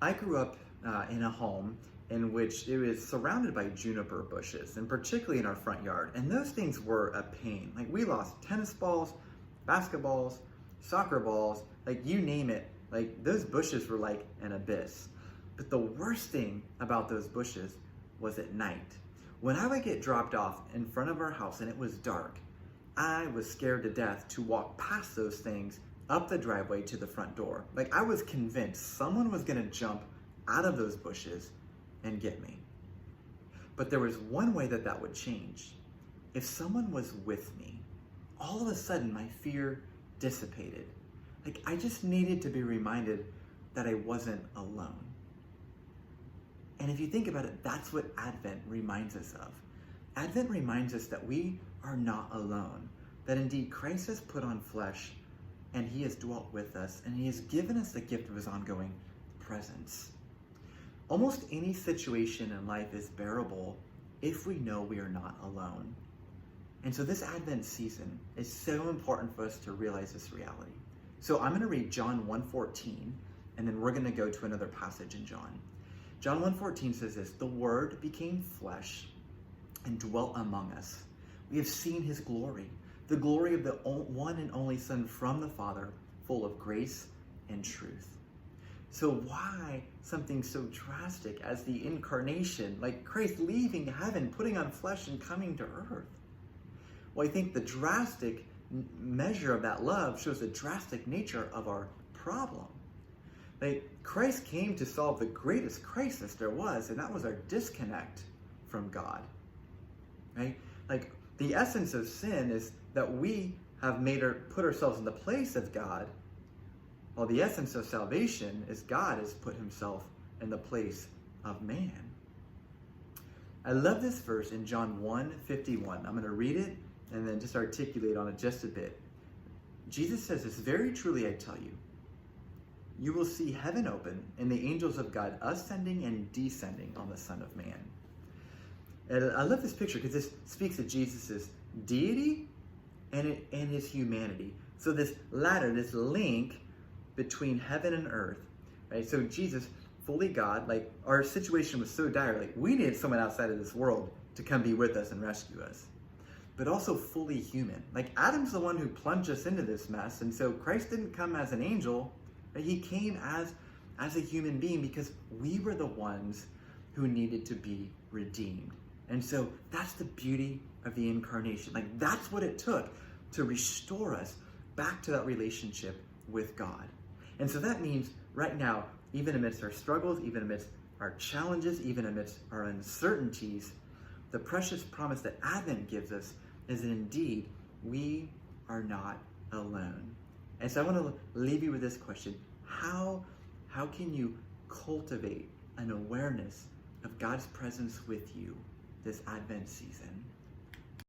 I grew up in a home in which it was surrounded by juniper bushes, and particularly in our front yard. And those things were a pain. Like, we lost tennis balls, basketballs, soccer balls, like you name it. Like, those bushes were like an abyss. But the worst thing about those bushes was at night. When I would get dropped off in front of our house and it was dark, I was scared to death to walk past those things up the driveway to the front door. Like, I was convinced someone was gonna jump out of those bushes and get me. But there was one way that would change. If someone was with me, all of a sudden my fear dissipated. Like, I just needed to be reminded that I wasn't alone. And if you think about it, that's what Advent reminds us of. Advent reminds us that we are not alone, that indeed Christ has put on flesh and he has dwelt with us, and he has given us the gift of his ongoing presence. Almost any situation in life is bearable if we know we are not alone. And so this Advent season is so important for us to realize this reality. So I'm going to read John 1:14, and then we're going to go to another passage in John. John 1:14 says this: "The Word became flesh and dwelt among us. We have seen his glory, the glory of the one and only Son from the Father, full of grace and truth." So why something so drastic as the incarnation, like Christ leaving heaven, putting on flesh and coming to earth? Well, I think the drastic measure of that love shows the drastic nature of our problem. Like, Christ came to solve the greatest crisis there was, and that was our disconnect from God. Right? Like, the essence of sin is that we have put ourselves in the place of God, while the essence of salvation is God has put himself in the place of man. I love this verse in John 1:51. I'm going to read it and then just articulate on it just a bit. Jesus says this: "Very truly I tell you, you will see heaven open and the angels of God ascending and descending on the Son of Man." And I love this picture because this speaks of Jesus' deity and his humanity. So this ladder, this link between heaven and earth, right? So Jesus, fully God, like, our situation was so dire, like we needed someone outside of this world to come be with us and rescue us. But also fully human. Like, Adam's the one who plunged us into this mess, and so Christ didn't come as an angel, but he came as a human being because we were the ones who needed to be redeemed. And so that's the beauty of the incarnation. Like, that's what it took to restore us back to that relationship with God. And so that means right now, even amidst our struggles, even amidst our challenges, even amidst our uncertainties, the precious promise that Advent gives us is that indeed we are not alone. And so I want to leave you with this question: How can you cultivate an awareness of God's presence with you this Advent season?